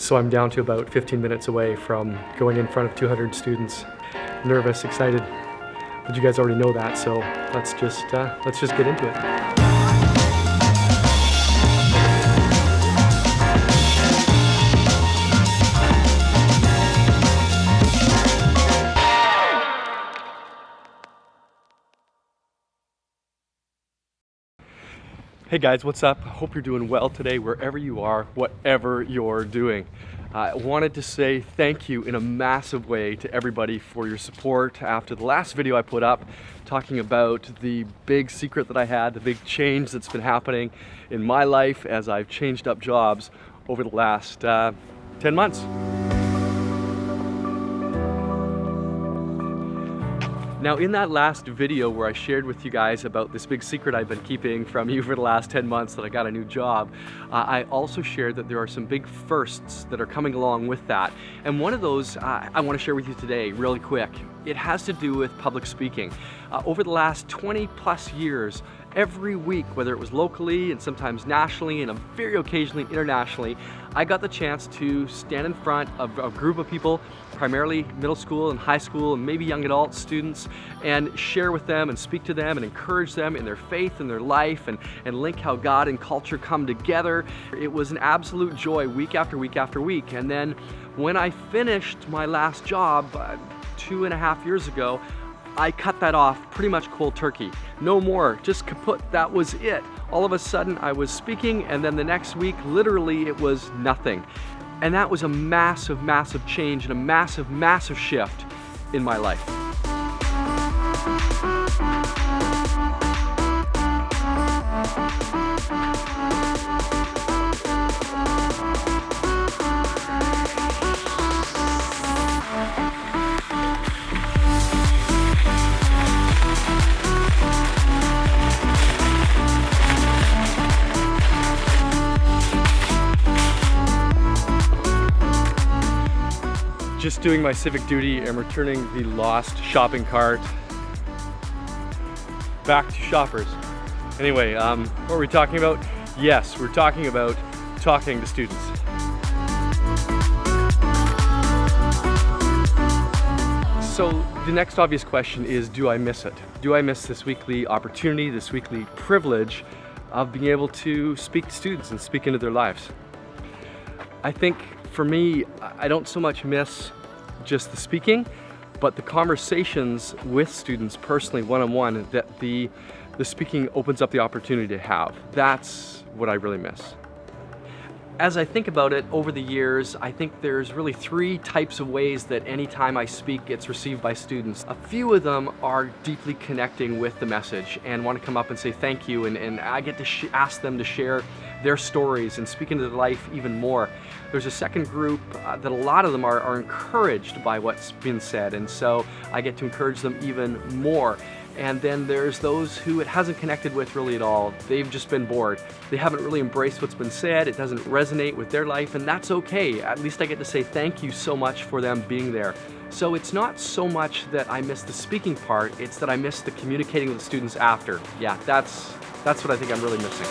So I'm down to about 15 minutes away from going in front of 200 students. Nervous, excited, but you guys already know that, so let's just get into it. Hey guys, what's up? Hope you're doing well today, wherever you are, whatever you're doing. I wanted to say thank you in a massive way to everybody for your support after the last video I put up talking about the big secret that I had, the big change that's been happening in my life as I've changed up jobs over the last 10 months. Now in that last video where I shared with you guys about this big secret I've been keeping from you for the last 10 months that I got a new job, I also shared that there are some big firsts that are coming along with that. And one of those I want to share with you today really quick. It has to do with public speaking. Over the last 20 plus years, every week, whether it was locally and sometimes nationally and very occasionally internationally, I got the chance to stand in front of a group of people, primarily middle school and high school and maybe young adult students, and share with them and speak to them and encourage them in their faith and their life and link how God and culture come together. It was an absolute joy week after week after week. And then when I finished my last job 2.5 years ago, I cut that off pretty much cold turkey. No more, just kaput, that was it. All of a sudden I was speaking, and then the next week, literally it was nothing. And that was a massive, massive change and a massive, massive shift in my life. Just doing my civic duty and returning the lost shopping cart back to shoppers. Anyway, what were we talking about? Yes, we're talking about talking to students. So the next obvious question is, do I miss it? Do I miss this weekly opportunity, this weekly privilege of being able to speak to students and speak into their lives? I think for me, I don't so much miss just the speaking, but the conversations with students personally, one-on-one, that the speaking opens up the opportunity to have. That's what I really miss. As I think about it over the years, I think there's really 3 types of ways that any time I speak gets received by students. A few of them are deeply connecting with the message and want to come up and say thank you, and I get to ask them to share their stories and speak into their life even more. There's a second group that a lot of them are encouraged by what's been said, and so I get to encourage them even more. And then there's those who it hasn't connected with really at all. They've just been bored. They haven't really embraced what's been said. It doesn't resonate with their life, and that's okay. At least I get to say thank you so much for them being there. So it's not so much that I miss the speaking part, it's that I miss the communicating with the students after. Yeah, that's what I think I'm really missing.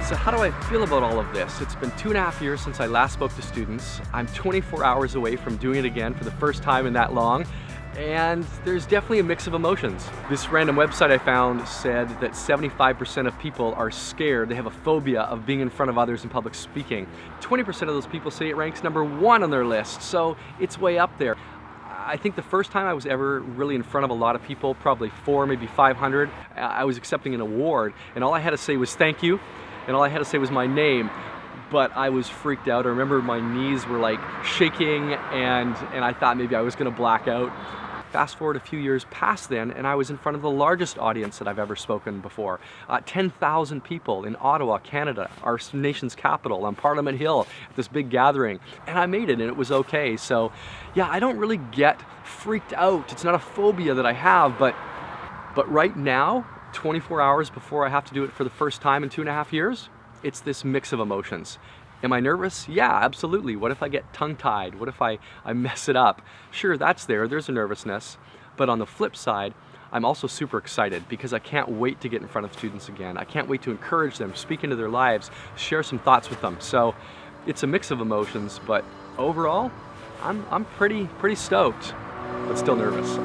So how do I feel about all of this? It's been 2.5 years since I last spoke to students. I'm 24 hours away from doing it again for the first time in that long, and there's definitely a mix of emotions. This random website I found said that 75% of people are scared. They have a phobia of being in front of others in public speaking. 20% of those people say it ranks number 1 on their list, so it's way up there. I think the first time I was ever really in front of a lot of people, probably 400, maybe 500, I was accepting an award, and all I had to say was thank you. And all I had to say was my name, but I was freaked out. I remember my knees were like shaking, and I thought maybe I was gonna black out. Fast forward a few years past then, and I was in front of the largest audience that I've ever spoken before. 10,000 people in Ottawa, Canada, our nation's capital, on Parliament Hill, at this big gathering. And I made it, and it was okay. So yeah, I don't really get freaked out. It's not a phobia that I have, but right now, 24 hours before I have to do it for the first time in 2.5 years, it's this mix of emotions. Am I nervous? Yeah, absolutely. What if I get tongue-tied? What if I mess it up? Sure, that's there. There's a nervousness. But on the flip side, I'm also super excited because I can't wait to get in front of students again. I can't wait to encourage them, speak into their lives, share some thoughts with them. So it's a mix of emotions, but overall, I'm pretty stoked, but still nervous.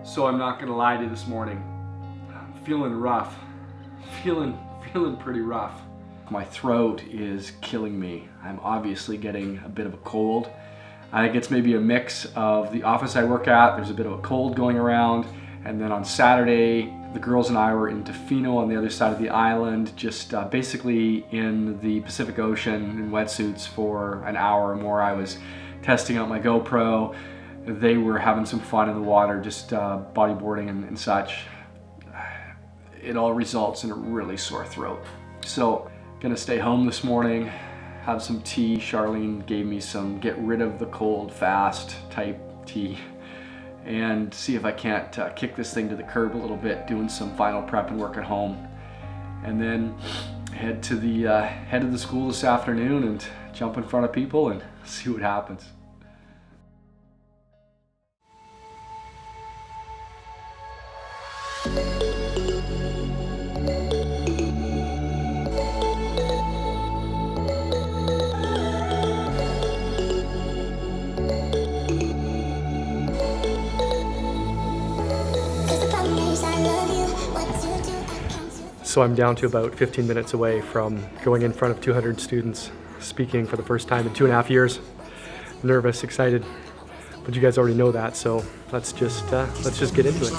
So I'm not gonna lie to you this morning. I'm feeling rough. Feeling pretty rough. My throat is killing me. I'm obviously getting a bit of a cold. I think it's maybe a mix of the office I work at, there's a bit of a cold going around, and then on Saturday, the girls and I were in Tofino on the other side of the island, just basically in the Pacific Ocean in wetsuits for an hour or more. I was testing out my GoPro. They were having some fun in the water, just bodyboarding and such. It all results in a really sore throat. So, gonna stay home this morning, have some tea. Charlene gave me some get rid of the cold fast type tea, and see if I can't kick this thing to the curb a little bit, doing some final prep and work at home. And then head to the school this afternoon and jump in front of people and see what happens. So I'm down to about 15 minutes away from going in front of 200 students, speaking for the first time in 2.5 years. Nervous, excited, but you guys already know that, so let's just get into it.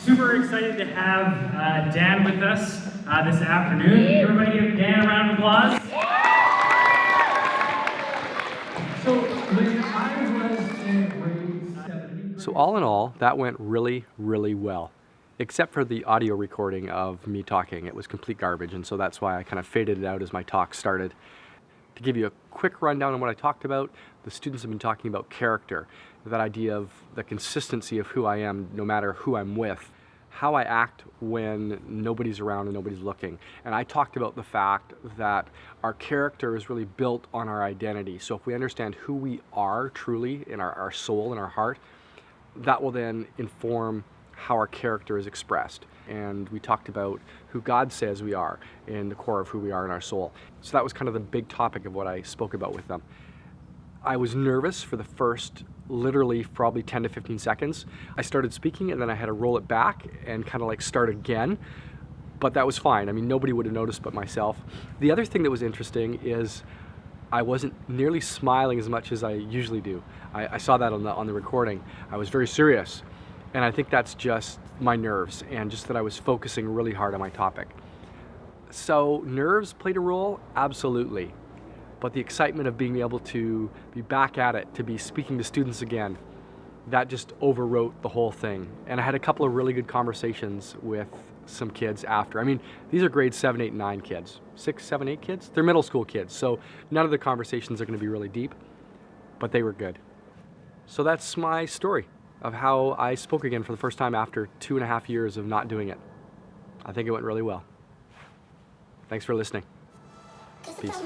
Super excited to have Dan with us this afternoon. Everybody give Dan a round of applause. So all in all, that went really well, except for the audio recording of me talking. It was complete garbage, and so that's why I kind of faded it out as my talk started. To give you a quick rundown on what I talked about, the students have been talking about character, that idea of the consistency of who I am no matter who I'm with, how I act when nobody's around and nobody's looking. And I talked about the fact that our character is really built on our identity. So if we understand who we are truly in our soul and our heart, that will then inform how our character is expressed. And we talked about who God says we are in the core of who we are in our soul. So that was kind of the big topic of what I spoke about with them. I was nervous for the first literally probably 10 to 15 seconds. I started speaking and then I had to roll it back and kind of like start again, but that was fine. I mean, nobody would have noticed but myself. The other thing that was interesting is I wasn't nearly smiling as much as I usually do. I saw that on the recording. I was very serious, and I think that's just my nerves and just that I was focusing really hard on my topic. So nerves played a role, absolutely. But the excitement of being able to be back at it, to be speaking to students again, that just overwrote the whole thing. And I had a couple of really good conversations with some kids after. I mean, these are grades 7, 8, 9 kids. 6, 7, 8 kids? They're middle school kids, so none of the conversations are gonna be really deep, but they were good. So that's my story of how I spoke again for the first time after 2.5 years of not doing it. I think it went really well. Thanks for listening. Peace.